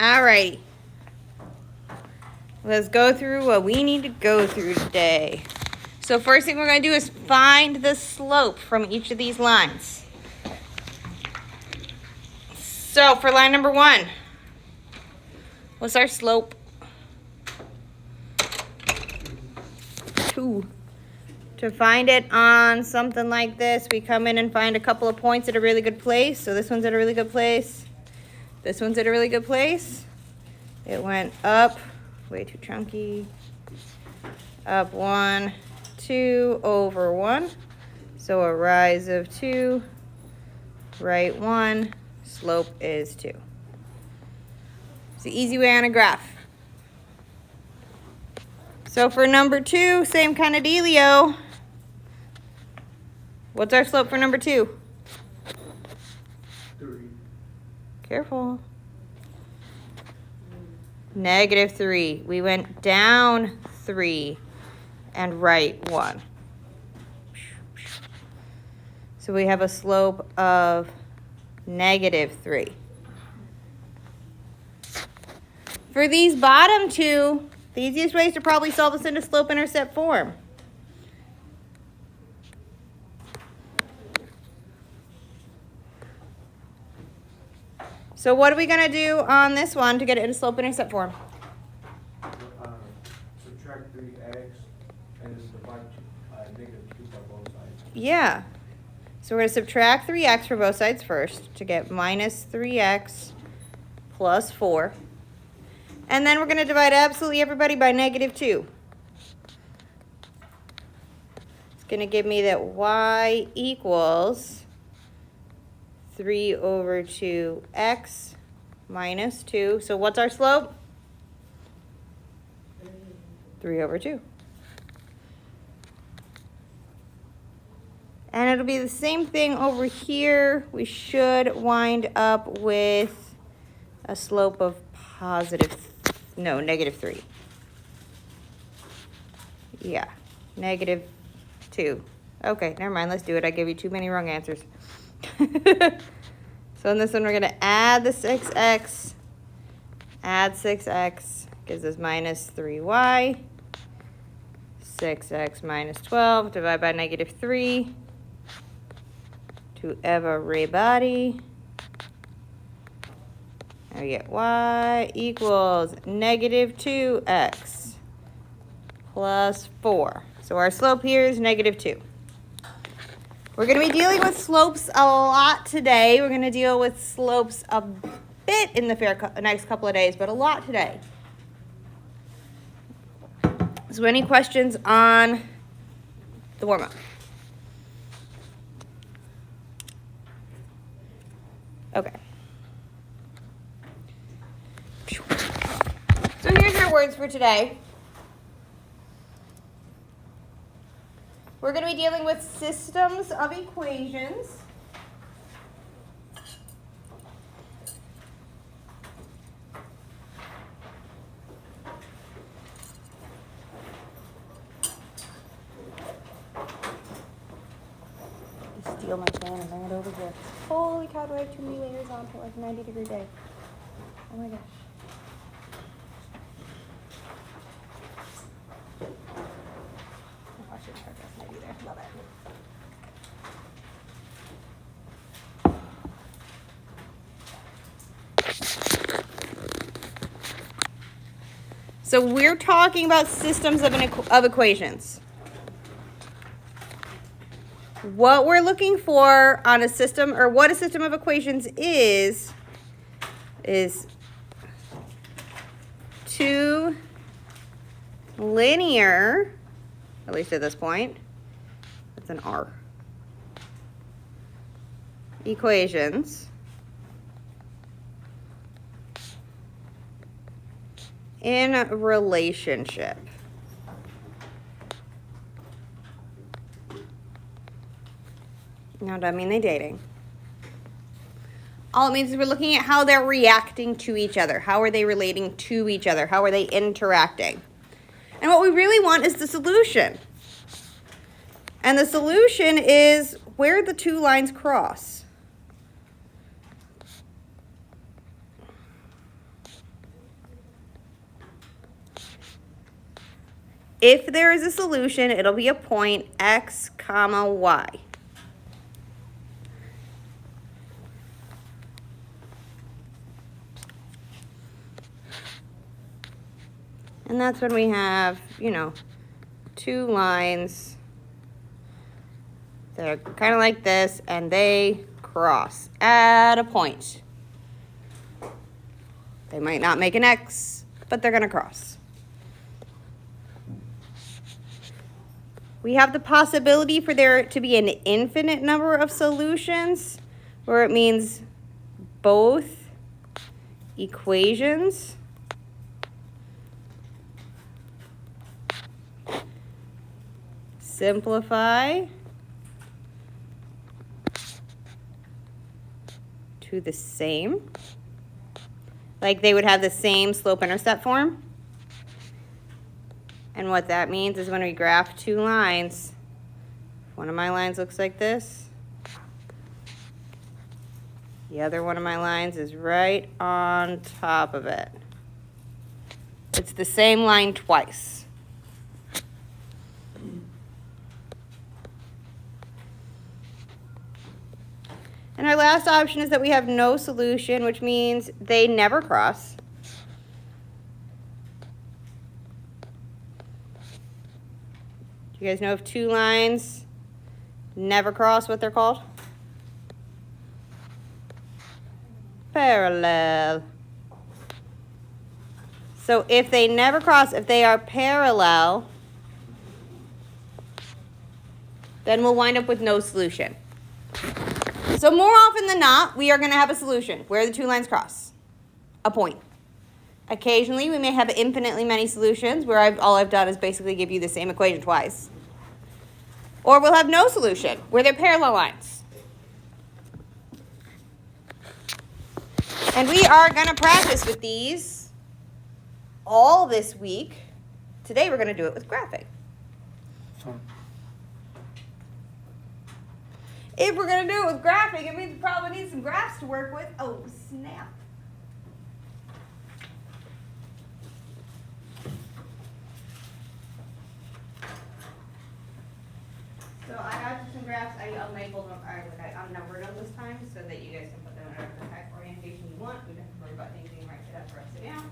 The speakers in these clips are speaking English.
Alrighty. Let's go through what we need to go through today. So first thing we're going to do is find the slope from each of these lines. So for line number 1, what's our slope? 2. To find it on something like this, we come in and find a couple of points at a really good place. So this one's at a really good place. This one's at a really good place. It went up, way too chunky. Up 1, 2, over 1. So a rise of 2, right 1, slope is 2. It's the easy way on a graph. So for number 2, same kind of dealio. What's our slope for number 2? 3. Careful. -3. We went down 3 and right 1. So we have a slope of -3. For these bottom 2, the easiest way is to probably solve this into slope-intercept form. So what are we going to do on this one to get it into slope-intercept form? Subtract 3x and just divide -2 by both sides. Yeah. So we're going to subtract 3x for both sides first to get -3x plus 4. And then we're going to divide absolutely everybody by -2. It's going to give me that y equals 3 over 2x minus 2. So what's our slope? 3 over 2. And it'll be the same thing over here. We should wind up with a slope of -3. Yeah, -2. Okay, never mind. Let's do it. I gave you too many wrong answers. So in this one, we're going to add the 6x. Add 6x gives us -3y. 6x minus 12, divide by -3. To everybody. And we get y equals -2x plus 4. So our slope here is -2. We're going to be dealing with slopes a lot today. We're going to deal with slopes a bit in the next couple of days, but a lot today. So any questions on the warm-up? Okay. So here's our words for today. We're going to be dealing with systems of equations. Just steal my fan and bring it over here. Holy cow, do I have too many layers on for like a 90-degree day? Oh my gosh. So we're talking about systems of equations. What we're looking for on a system, or what a system of equations is two linear, at least at this point, that's an R, equations in relationship. Now, doesn't mean they're dating. All it means is we're looking at how they're reacting to each other. How are they relating to each other? How are they interacting? And what we really want is the solution. And the solution is where the two lines cross. If there is a solution, it'll be a point x comma y. And that's when we have, you know, two lines. They're kind of like this, and they cross at a point. They might not make an X, but they're going to cross. We have the possibility for there to be an infinite number of solutions, where it means both equations simplify to the same. Like they would have the same slope-intercept form. And what that means is when we graph two lines, one of my lines looks like this. The other one of my lines is right on top of it. It's the same line twice. And our last option is that we have no solution, which means they never cross. Do you guys know if two lines never cross what they're called? Parallel. So if they never cross, if they are parallel, then we'll wind up with no solution. So more often than not, we are going to have a solution where the two lines cross, a point. Occasionally, we may have infinitely many solutions where all I've done is basically give you the same equation twice. Or we'll have no solution where they're parallel lines. And we are going to practice with these all this week. Today, we're going to do it with graphing. If we're going to do it with graphing, it means we probably need some graphs to work with. Oh, snap. So I got some graphs. I labeled them, I unnumbered them this time so that you guys can put them in whatever type orientation you want. We don't have to worry about anything right side up or upside down.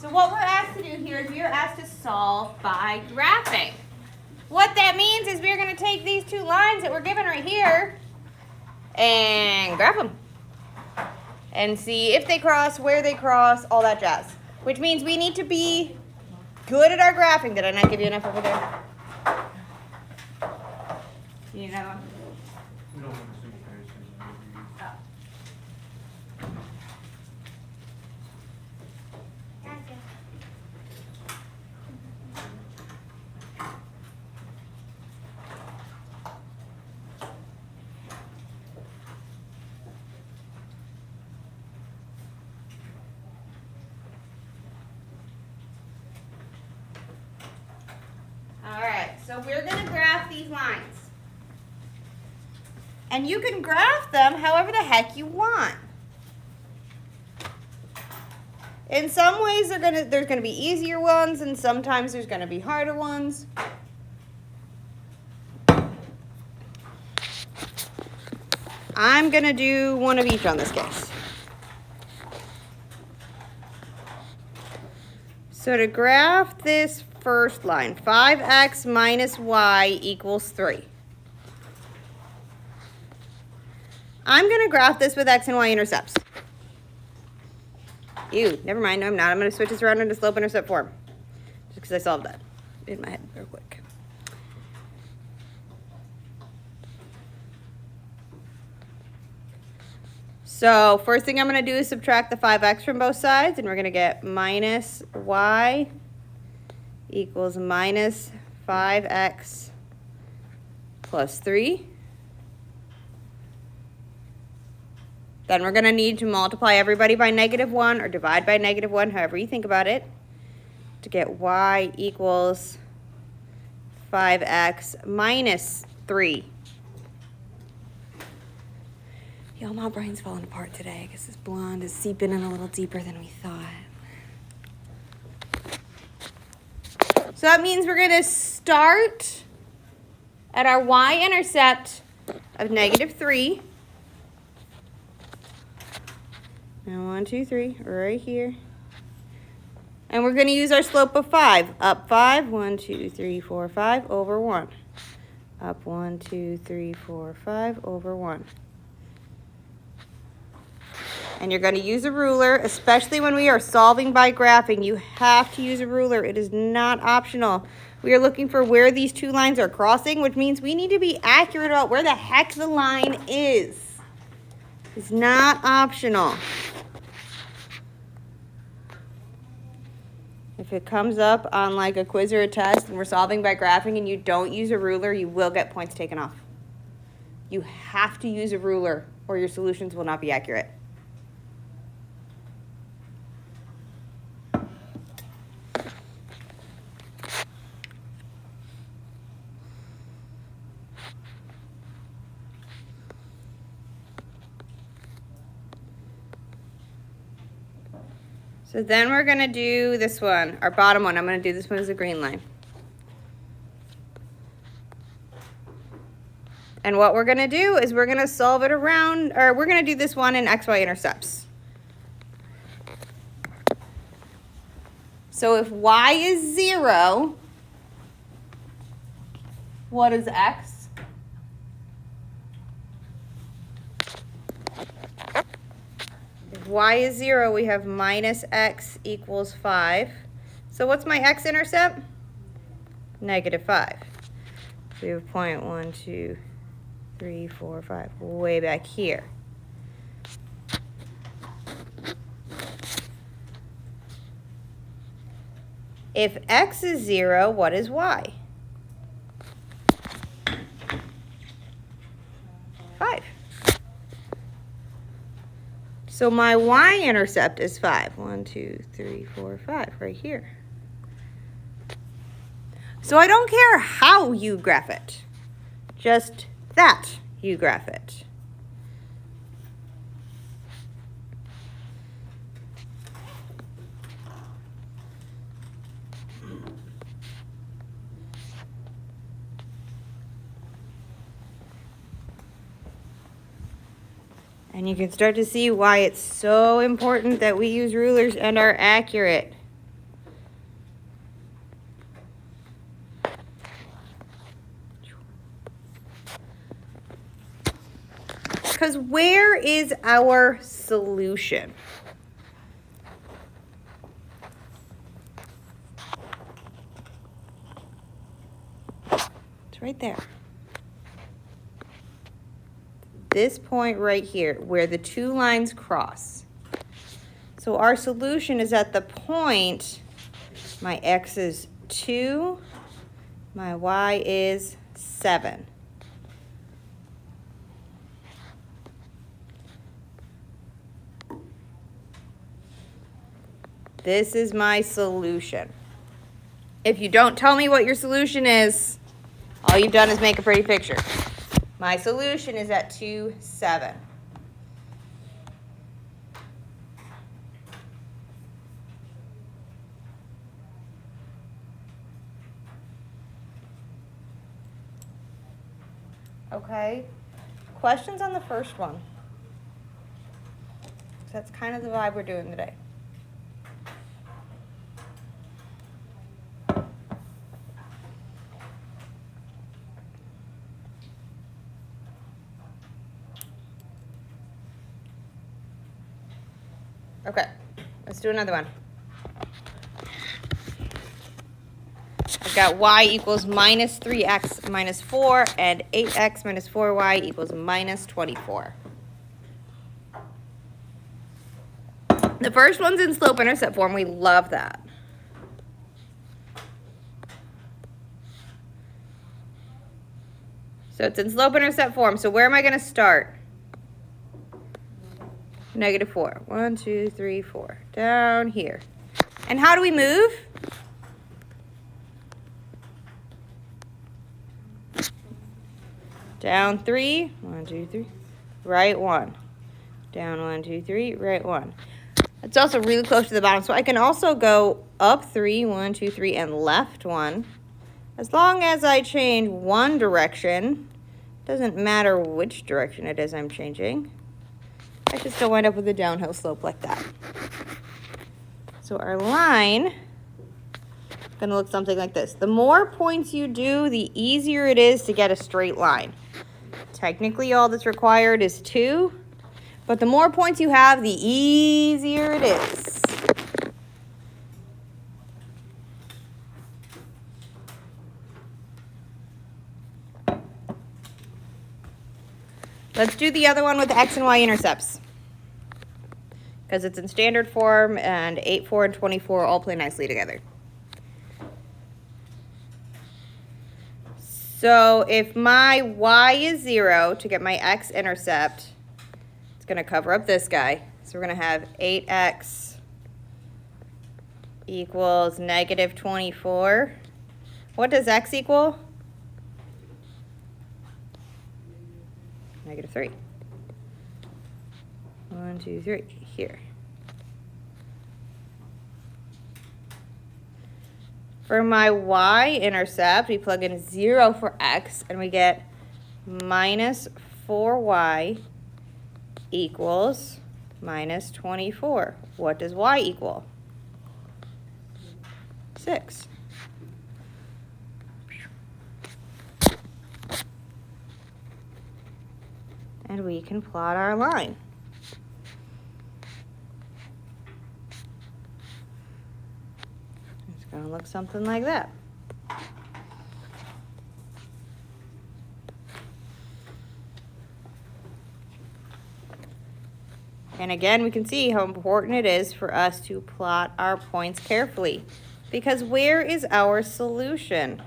So what we're asked to do here is we are asked to solve by graphing. What that means is we're going to take these two lines that we're given right here and graph them. And see if they cross, where they cross, all that jazz. Which means we need to be good at our graphing. Did I not give you enough over there? You need another one? We don't want to see faces. Oh. So we're going to graph these lines. And you can graph them however the heck you want. In some ways, there's going to be easier ones, and sometimes there's going to be harder ones. I'm going to do one of each on this case. So to graph this first line, 5x minus y equals 3. I'm going to graph this with x and y intercepts. Ew, never mind, no I'm not. I'm going to switch this around into slope-intercept form. Just because I solved that in my head real quick. So first thing I'm going to do is subtract the 5x from both sides, and we're going to get minus y equals minus 5x plus 3. Then we're going to need to multiply everybody by -1 or divide by -1, however you think about it. to get y equals 5x minus 3. Yo, my brain's falling apart today because this blonde is seeping in a little deeper than we thought. So that means we're going to start at our y-intercept of -3. Now 1, 2, 3, right here. And we're going to use our slope of 5. Up 5, 1, 2, 3, 4, 5 over 1. Up 1, 2, 3, 4, 5 over 1. And you're going to use a ruler, especially when we are solving by graphing. You have to use a ruler. It is not optional. We are looking for where these two lines are crossing, which means we need to be accurate about where the heck the line is. It's not optional. If it comes up on like a quiz or a test and we're solving by graphing and you don't use a ruler, you will get points taken off. You have to use a ruler or your solutions will not be accurate. So then we're going to do this one, our bottom one. I'm going to do this one as a green line. And what we're going to do is we're going to solve it around, or we're going to do this one in xy intercepts. So if y is 0, what is x? If y is 0, we have minus x equals 5. So what's my x-intercept? -5. So we have point 1, 2, 3, 4, 5, way back here. If x is 0, what is y? 5. So my y-intercept is 5. 1, 2, 3, 4, 5, right here. So I don't care how you graph it, just that you graph it. And you can start to see why it's so important that we use rulers and are accurate. Because where is our solution? It's right there. This point right here where the two lines cross. So our solution is at the point, my x is 2, my y is 7. This is my solution. If you don't tell me what your solution is, all you've done is make a pretty picture. My solution is at 2, 7. Okay, questions on the first one? So that's kind of the vibe we're doing today. Okay, let's do another one. I've got y equals minus 3x minus 4 and 8x minus 4y equals minus 24. The first one's in slope-intercept form. We love that. So it's in slope-intercept form. So where am I going to start? -4. 1, 2, 3, 4. Down here. And how do we move? Down 3, 1, 2, 3, right 1. Down 1, 2, 3, right 1. It's also really close to the bottom, so I can also go up 3, 1, 2, 3, and left 1. As long as I change one direction, doesn't matter which direction it is I'm changing, I should still wind up with a downhill slope like that. So our line is going to look something like this. The more points you do, the easier it is to get a straight line. Technically, all that's required is 2, but the more points you have, the easier it is. Let's do the other one with x and y intercepts, because it's in standard form, and 8, 4, and 24 all play nicely together. So if my y is 0, to get my x-intercept, it's going to cover up this guy. So we're going to have 8x equals negative 24. What does x equal? Negative 3. 1, 2, 3, here. For my y-intercept, we plug in 0 for x, and we get minus 4y equals minus 24. What does y equal? 6. And we can plot our line. It's going to look something like that. And again, we can see how important it is for us to plot our points carefully. Because where is our solution?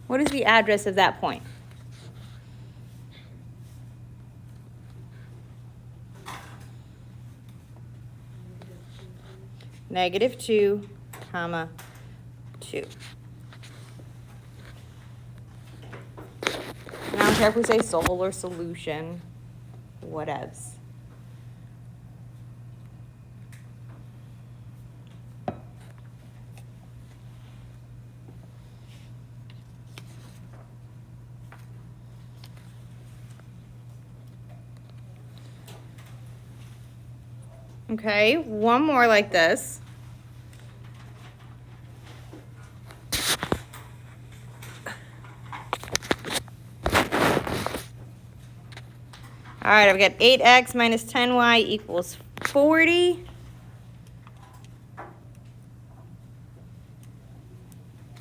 What is the address of that point? Negative 2, comma 2. And I don't care if we say sol or solution, whatevs. Okay, one more like this. All right, I've got 8x minus 10y equals 40.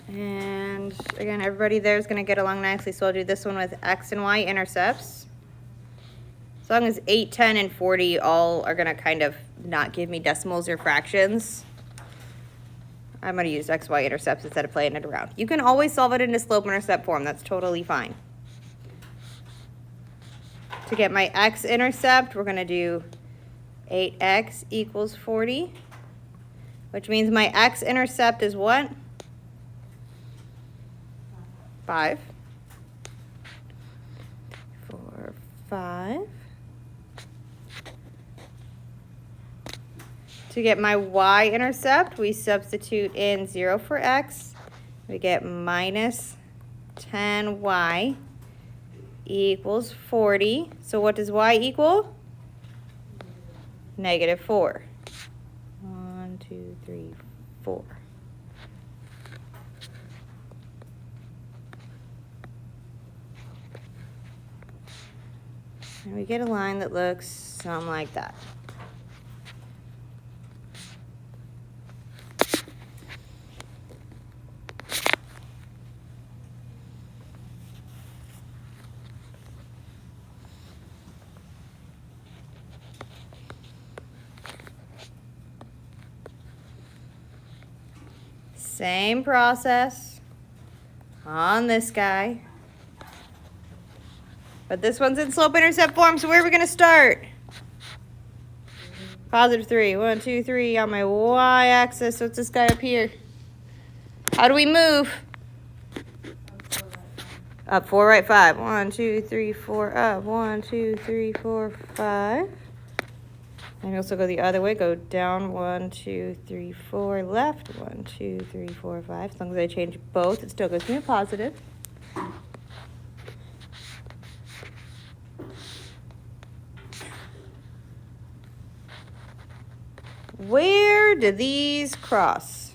And again, everybody there is going to get along nicely, so I'll do this one with x and y intercepts. As long as 8, 10, and 40 all are going to kind of not give me decimals or fractions, I'm going to use x, y intercepts instead of playing it around. You can always solve it into slope-intercept form. That's totally fine. To get my x-intercept, we're going to do 8x equals 40, which means my x-intercept is what? 5. 4, 5. To get my y-intercept, we substitute in 0 for x. We get minus 10y equals 40. So what does y equal? Negative 4. 1, 2, 3, 4. And we get a line that looks something like that. Same process on this guy. But this one's in slope-intercept form, so where are we going to start? Positive 3. 1, 2, 3 on my y-axis, so it's this guy up here. How do we move? Up 4, right 5. 1, 2, 3, 4, up. 1, 2, 3, 4, 5. And also go the other way. Go down 1, 2, 3, 4, left. 1, 2, 3, 4, 5. As long as I change both, it still goes to a positive. Where do these cross?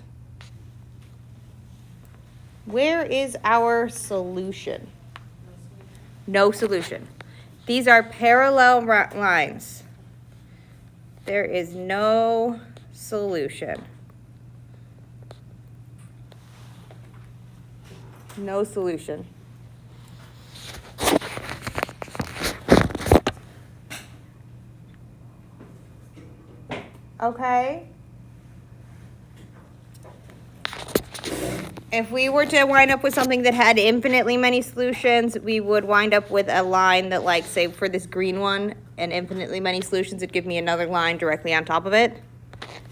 Where is our solution? No solution. These are parallel lines. There is no solution. No solution. Okay? If we were to wind up with something that had infinitely many solutions, we would wind up with a line that, like, say for this green one, and infinitely many solutions would give me another line directly on top of it.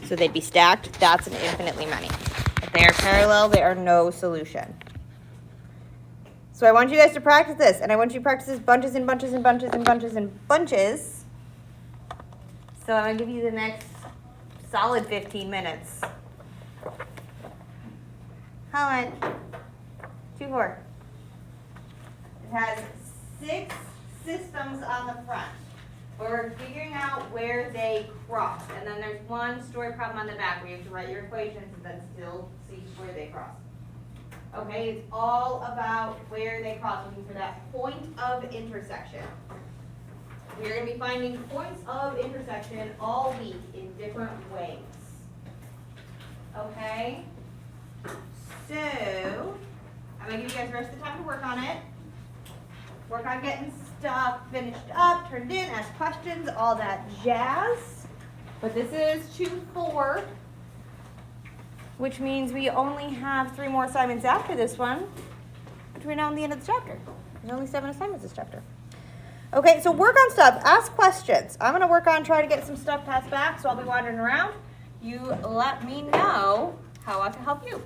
So they'd be stacked. That's an infinitely many. If they are parallel, they are no solution. So I want you guys to practice this, and I want you to practice this bunches and bunches and bunches and bunches and bunches. So I'm going to give you the next solid 15 minutes. How much? 2, 4. It has 6 systems on the front. We're figuring out where they cross. And then there's one story problem on the back where you have to write your equations and then still see where they cross. Okay, it's all about where they cross, looking for that point of intersection. We're going to be finding points of intersection all week in different ways. Okay? So, I'm going to give you guys the rest of the time to work on it. Work on getting stuff finished up, turned in, ask questions, all that jazz. But this is 2-4, which means we only have 3 more assignments after this one between now and the end of the chapter. There's only 7 assignments this chapter. Okay, so work on stuff. Ask questions. I'm going to work on trying to get some stuff passed back, so I'll be wandering around. You let me know how I can help you.